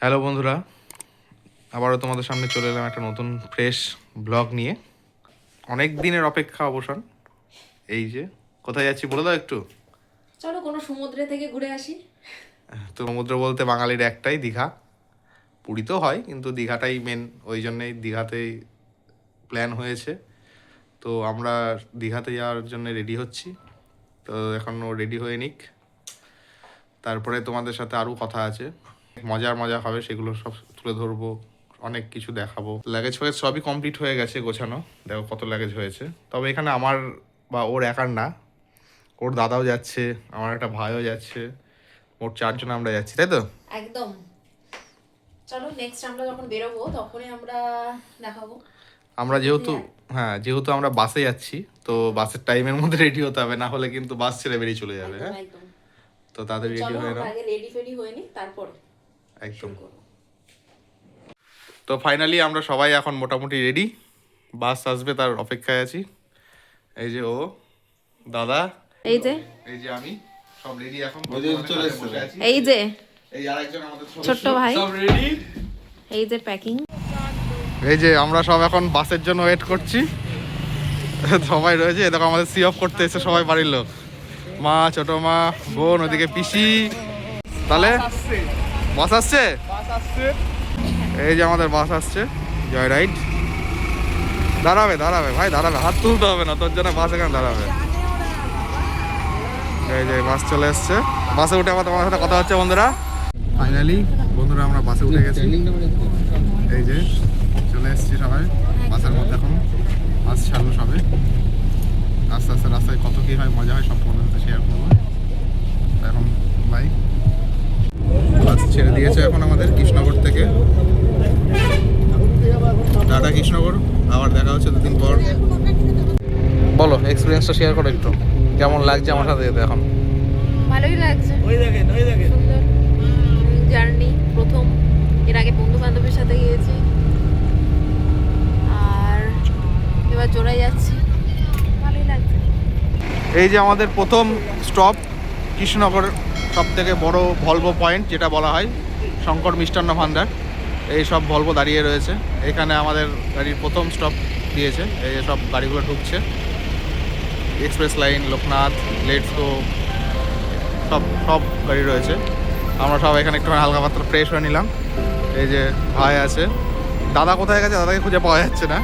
Hello বন্ধুরা, আবারও তোমাদের সামনে চলে এলাম একটা নতুন ফ্রেশ ব্লগ নিয়ে। অনেক দিনের অপেক্ষা অবসান। এই যে কোথায় যাচ্ছি বলে দাও একটু। চলো কোনো সমুদ্রে থেকে ঘুরে আসি। তো সমুদ্র বলতে বাঙালির একটাই, দীঘা। পুরীতেও হয় কিন্তু দীঘাটাই মেন, ওই জন্যেই দীঘাতেই প্ল্যান হয়েছে। তো আমরা দীঘাতে যাওয়ার জন্য রেডি হচ্ছি। তো এখনও রেডি হয়ে নিক, তারপরে তোমাদের সাথে আরও কথা আছে, মজার মজা হবে, সেগুলো সব তুলে ধরবো, অনেক কিছু দেখাবো। লাগেজ ফ্যাগেজ সবই কমপ্লিট হয়ে গেছে, গোছানো। দেখো কত লাগেজ হয়েছে। তবে এখানে আমার বা ওর একার না, ওর দাদাও যাচ্ছে, আমার একটা ভাইও যাচ্ছে, মোট 4 জন আমরা যাচ্ছি, তাই তো? একদম। চলো নেক্সট আমরা যখন বেরোবো তখনই আমরা দেখাবো। আমরা যেহেতু আমরা বাসে যাচ্ছি, তো বাসের টাইমের মধ্যে রেডি হতে হবে, না হলে কিন্তু বাস ছেড়ে বেরিয়ে চলে যাবে। হ্যাঁ, একদম। তো তাদের রেডি হয়ে নাও। আগে রেডি ফেডি হয়ে নি, তারপরে একদম। তো ফাইনালি আমরা সবাই এখন মোটামুটি রেডি, বাস আসবে তার অপেক্ষায় আছি। এই যে ও দাদা, এই যে আমি, সব রেডি এখন। এই যে এই আরেকজন আমাদের ছোট্ট ভাই, সব রেডি। এই যে প্যাকিং। এই যে আমরা সব এখন বাসের জন্য ওয়েট করছি। সবাই রয়েছে, দেখো আমাদের সি অফ করতে এসে সবাই বাড়ির লোক, মা, ছোট মা, বোন, ওদিকে পিসি। তাহলে বাস আসছে, এই যে আমাদের বাস আসছে, জয় রাইড। দাঁড়াবে ভাই, দাঁড়াবে, হাত তুলতে হবে না তোর জন্য, বাস এখানে দাঁড়াবে। এই যে বাস চলে এসছে, বাসে উঠে আবার তোমার সাথে কথা হচ্ছে বন্ধুরা। ফাইনালি বন্ধুরা আমরা বাসে উঠে গেছি। এই যে চলে এসেছি সবাই বাসের মধ্যে। এখন বাস ছাড়লো সবে, আস্তে আস্তে রাস্তায় কত কী হয়, মজা হয়, সব তোমাদের সাথে শেয়ার করবো। এখন বাই, বাস ছেড়ে দিয়েছে এখন আমাদের কৃষ্ণনগর থেকে। টাটা কৃষ্ণনগর, আবার দেখা হচ্ছে 2 দিন পর। বলো এক্সপিরিয়েন্সটা শেয়ার করো একটু, কেমন লাগছে আমার সাথে যেতে এখন? ভালোই লাগছে, সুন্দর জার্নি। প্রথম, এর আগে বন্ধু বান্ধবের সাথে গিয়েছি, আর এবার জোড়াই যাচ্ছি, ভালোই লাগছে। এই যে আমাদের প্রথম স্টপ কৃষ্ণনগর, সব থেকে বড় ভলভো পয়েন্ট যেটা বলা হয়, শঙ্কর মিষ্টান্ন ভান্ডার। এই সব ভলভো দাঁড়িয়ে রয়েছে এখানে, আমাদের গাড়ির প্রথম স্টপ দিয়েছে। এই সব গাড়িগুলো ঢুকছে, express line, Loknath, let's go, সব গাড়ি রয়েছে। আমরা সব এখানে একটু হালকা পাতলা ফ্রেশ হয়ে নিলাম। এই যে ভাই আছে, দাদা কোথায় গেছে, দাদাকে খুঁজে পাওয়া যাচ্ছে না।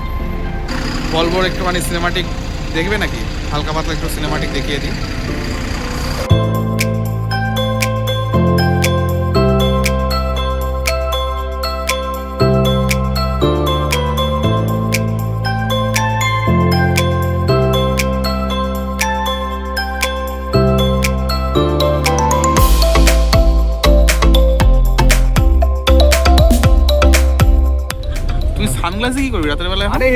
ভলভোর একটুখানি সিনেমাটিক দেখবে নাকি? হালকা পাতলা একটু সিনেমাটিক দেখিয়ে দিই। সানগ্লাসে কি করবি রাতের বেলায়? আরে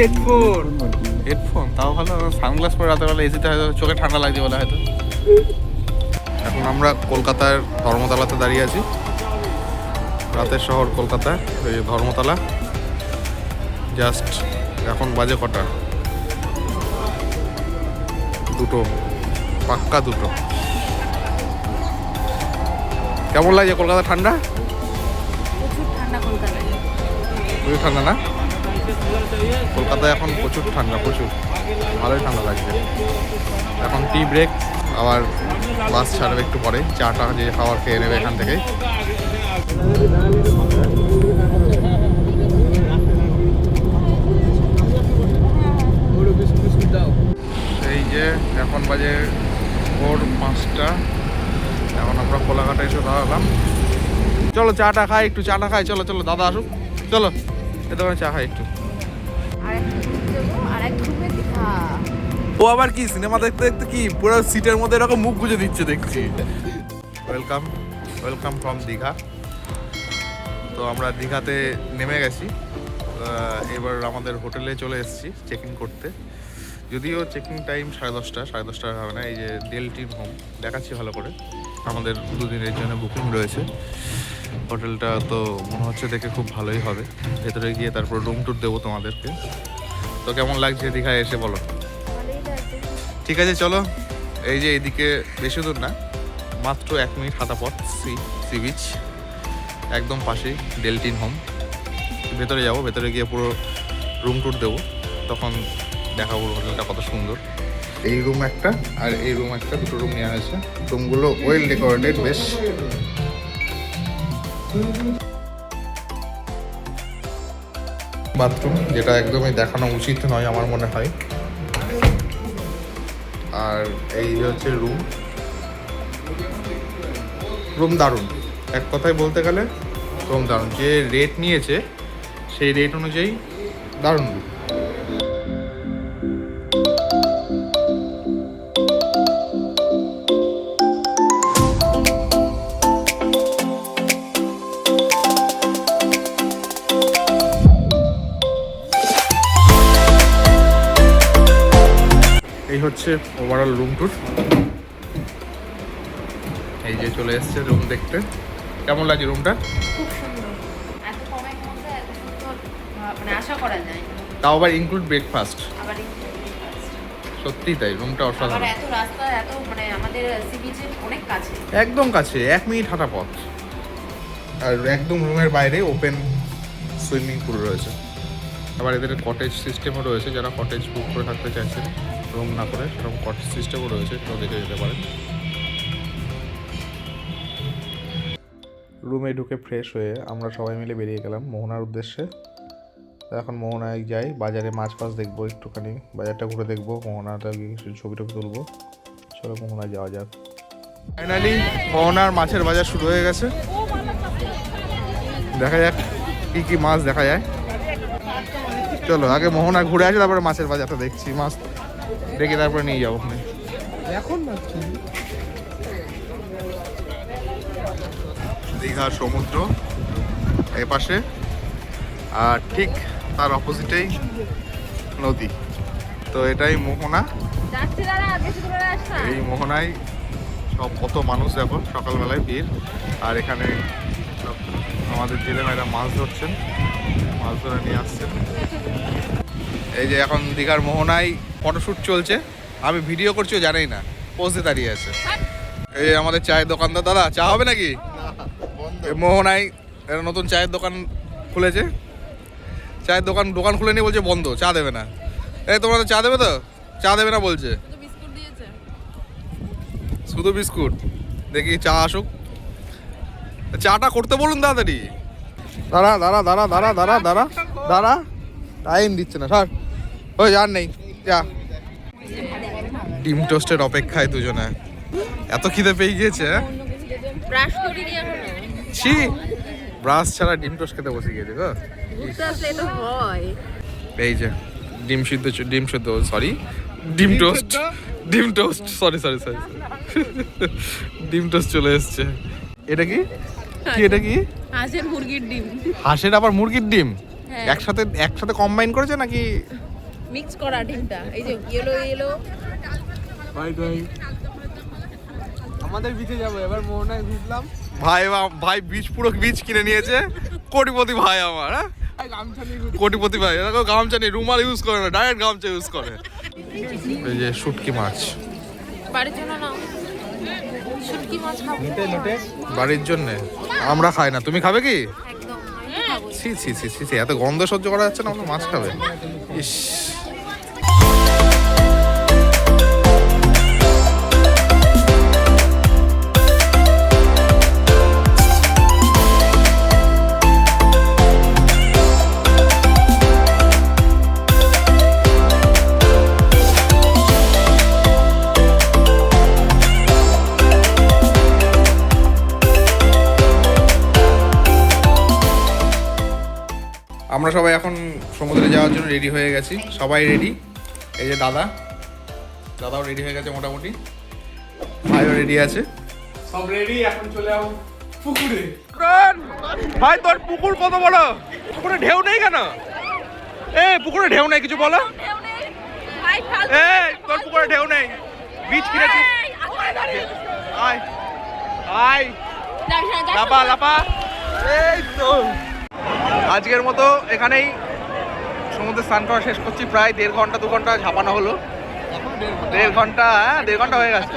হেডফোন তাও ভালো, সানগ্লাস পরে রাতের বেলা এসিতে হয়তো চোখে ঠান্ডা লাগছে বলে হয়তো। এখন আমরা কলকাতার ধর্মতলাতে দাঁড়িয়ে আছি, রাতের শহর কলকাতা, এই যে ধর্মতলা। জাস্ট এখন বাজে কটা? 2, পাক্কা 2। কেমন লাগছে কলকাতা? ঠান্ডা? প্রচুর ঠান্ডা কলকাতায়। প্রচুর ঠান্ডা না? কলকাতায় এখন প্রচুর ঠান্ডা, প্রচুর, ভালোই ঠান্ডা লাগছে। এখন টি ব্রেক, আবার বাস ছাড়বে একটু পরে, চাটা যে খাবার খেয়ে নেবে এখান থেকে। এই যে এখন বাজে ভোর 5টা, এখন আমরা কোলাঘাটে এসে দাঁড়ালাম। চলো চাটা খাই, একটু চাটা খাই, চলো চলো দাদা আসুক, চলো এ দোকানে চা খাই একটু। ও আবার কি সিনেমা দেখতে দেখতে কি পুরো সিটের মধ্যে এরকম মুখ গুজে দিচ্ছে দেখছি। Welcome from Digha. তো আমরা দীঘাতে নেমে গেছি, এবার আমাদের হোটেলে চলে এসেছি চেক ইন করতে। যদিও চেকিং টাইম 10:30 হবে না। এই যে ডেলটিন হোম দেখাচ্ছি ভালো করে, আমাদের 2 দিনের জন্য বুকিং রয়েছে। হোটেলটা তো মনে হচ্ছে দেখে খুব ভালোই হবে। ভেতরে গিয়ে তারপর রুম ট্যুর দেবো তোমাদেরকে। তো কেমন লাগছে দীঘায় এসে বলো? ঠিক আছে চলো, এই যে এদিকে বেশি দূর না, মাত্র 1 মিনিট হাঁটা পথ সি বিচ। একদম পাশেই ডেলটিন হোম। ভেতরে যাব, ভেতরে গিয়ে পুরো রুম ট্যুর দেবো, তখন দেখাবো হোটেলটা কত সুন্দর। এই রুম একটা আর এই রুম একটা, দুটো রুম নেওয়া হয়েছে। রুমগুলো ওয়েল ডেকোরেটেড বেশ। বাথরুম, যেটা একদমই দেখানো উচিত নয় আমার মনে হয়। আর এই হচ্ছে রুম। রুম দারুণ, এক কথায় বলতে গেলে রুম দারুণ। যে রেট নিয়েছে সেই রেট অনুযায়ী দারুণ রুম। এই হচ্ছে ওভারঅল রুম ট্যুর। এই যে চলে এসছে রুম দেখতে। কেমন লাগছে রুমটা? খুব সুন্দর, এত কমের মধ্যে এত সুন্দর মানে আশা করা যায় না। তাও আবার ইনক্লুড ব্রেকফাস্ট। আবার সত্যি তাই, রুমটা আবার অসাধারণ। এত রাস্তা, এত মানে আমাদের সি বিচের অনেক কাছে, একদম কাছে, 1 মিনিট হাঁটা পথ। আর একদম রুমের বাইরে ওপেন সুইমিং পুল রয়েছে। আবার এদের কটেজ সিস্টেমও রয়েছে, যারা কটেজ বুক করে থাকতে চাইছেন রুম না করে, সেরকম কটেজ সিস্টেমও রয়েছে, সেটাও দেখে যেতে পারেন। রুমে ঢুকে ফ্রেশ হয়ে আমরা সবাই মিলে বেরিয়ে গেলাম মোহনার উদ্দেশ্যে। তো এখন মোহনায় যাই, বাজারে মাছ ফাছ দেখবো, একটুখানি বাজারটা ঘুরে দেখবো, মোহনাটা গিয়ে ছবি টবি তুলবো। চলো মোহনায় যাওয়া যাক। ফাইনালি মোহনার মাছের বাজার শুরু হয়ে গেছে। দেখা যাক কি কি মাছ দেখা যায়। চলো আগে মোহনা ঘুরে আসি, তারপরে মাছের বাজারটা দেখছি। মাছ দেখে তারপরে নিয়ে যাবো ওখানে। এখন দীঘা সমুদ্র এ পাশে, আর ঠিক তার অপোজিটেই নদী। তো এটাই মোহনা। এই মোহনায় সব কত মানুষ দেখো, সকালবেলায় ভিড়। আর এখানে সব আমাদের জেলেমেয়েরা মাছ ধরছেন, মাছ ধরে নিয়ে আসছেন। এই যে এখন দীঘার মোহনায় ফটোশ্যুট চলছে, আমি ভিডিও করছিও জানেই না, পোজে দাঁড়িয়ে আছে। এই যে আমাদের চায়ের দোকানদার দাদা, চা হবে নাকি? মোহনায় একটা নতুন চায়ের দোকান খুলেছে, চায়ের দোকান খুলে নিয়ে বলছে বন্ধ, চা দেবে না। এই তোমরা তো চা দেবে? তো চা দেবে না বলছে, শুধু বিস্কুট। দেখি চা আসুক, চাটা করতে বলুন তাড়াতাড়ি। দাঁড়া দাঁড়া দাঁড়া দাঁড়া দাঁড়া দাঁড়া দাঁড়া, টাইম দিচ্ছে না স্যার। ওই আর নেই চা। ডিম টোস্টের অপেক্ষায় দুজনে, এত খিদে পেয়ে গিয়েছে। ব্রাশ করিনি এখনো। ছি, ব্রাশ ছাড়া ডিম টোস্ট খেতে বসে গিয়েছে গো। ঘুরতে আসলে তো হয়। এই যে ডিম সরি ডিম টোস্ট সরি ডিম টোস্ট চলে এসছে। এটা কি কি এটা কি? হাঁসের মুরগির ডিম। হাঁসের আবার মুরগির ডিম হ্যাঁ। একসাথে কম্বাইন করেছে নাকি? মিক্স করা ডিমটা, এই যে ইয়েলো। আমাদের বিচে যাবো এবার, মোহনায় ঘুরলাম। ভাই বীজ, পুরো বীজ কিনে নিয়েছে। কোটিপতি ভাই আমার, হ্যাঁ কোটিপতি ভাই। দেখো গামছা নেই, রুমাল ইউজ করে না, ডাইরেক্ট গামছা ইউজ করে। এই যে শুটকি মাছ বাড়ির জন্য না, শুটকি মাছ খাবো বাড়ির জন্যে। আমরা খাই না, তুমি খাবে কি? একদম আমি খাবো। ছি ছি ছি ছি ছি, এত গন্ধ সহ্য করা যাচ্ছে না, আমরা মাছ খাবে? ইস। আমরা সবাই এখন সমুদ্রে যাওয়ার জন্য রেডি হয়ে গেছি, সবাই রেডি। এই যে দাদাও রেডি হয়ে গেছে মোটামুটি, ভাইও রেডি আছে, সব রেডি। এখন চলে যাবো পুকুরে। ভাই তোর পুকুর কত বড়? পুকুরে ঢেউ নেই কেন? পুকুরে ঢেউ নেই, কিছু বলো। তোর পুকুরে ঢেউ নেই, বীজ কিনেছিস? আয় আয় লাপা। এই তো আজকের মতো এখানেই সমুদ্রে স্নান করা শেষ করছি। প্রায় 1.5 2 ঘন্টা ঝাপানো হলো। 1.5 ঘন্টা, 1.5 ঘন্টা হয়ে গেছে।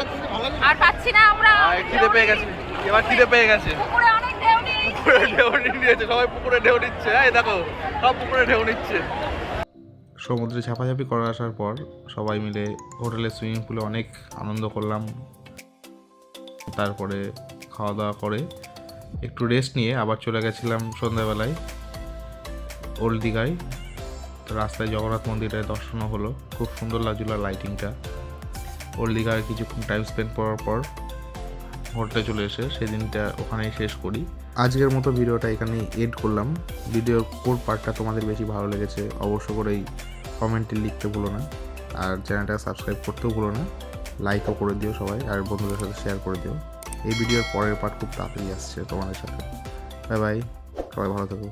আর পাচ্ছি না আমরা, খিদে পেয়ে গেছে, এবার খিদে পেয়ে গেছে। পুকুরে অনেক ঢেউ নেই। পুকুরে ঢেউ নিয়েছে, সবাই পুকুরে ঢেউ নিচ্ছে। এই দেখো সব পুকুরে ঢেউ নিচ্ছে। সমুদ্রে ঝাপাঝাপি করে আসার পর সবাই মিলে হোটেলের সুইমিং পুলে অনেক আনন্দ করলাম। তারপরে খাওয়া দাওয়া করে একটু রেস্ট নিয়ে আবার চলে গেছিলাম সন্ধ্যাবেলায় ওল্ড দীঘায়। তো রাস্তায় জগন্নাথ মন্দিরের দর্শনও হলো, খুব সুন্দর লাগছিলো লাইটিংটা। ওল্ড দীঘায় কিছুক্ষণ টাইম স্পেন্ড করার পর হোটেলে চলে এসে সেদিনটা ওখানেই শেষ করি। আজকের মতো ভিডিওটা এখানেই এড করলাম। ভিডিওর কোন পার্টটা তোমাদের বেশি ভালো লেগেছে অবশ্য করেই কমেন্টে লিখতে ভুলো না, আর চ্যানেলটা সাবস্ক্রাইব করতেও ভুলো না। লাইকও করে দিও সবাই, আর বন্ধুদের সাথে শেয়ার করে দিও। এই ভিডিওর পরের পার্ট খুব তাড়াতাড়ি আসছে তোমাদের সাথে। বাই বাই, সবাই ভালো থাকো।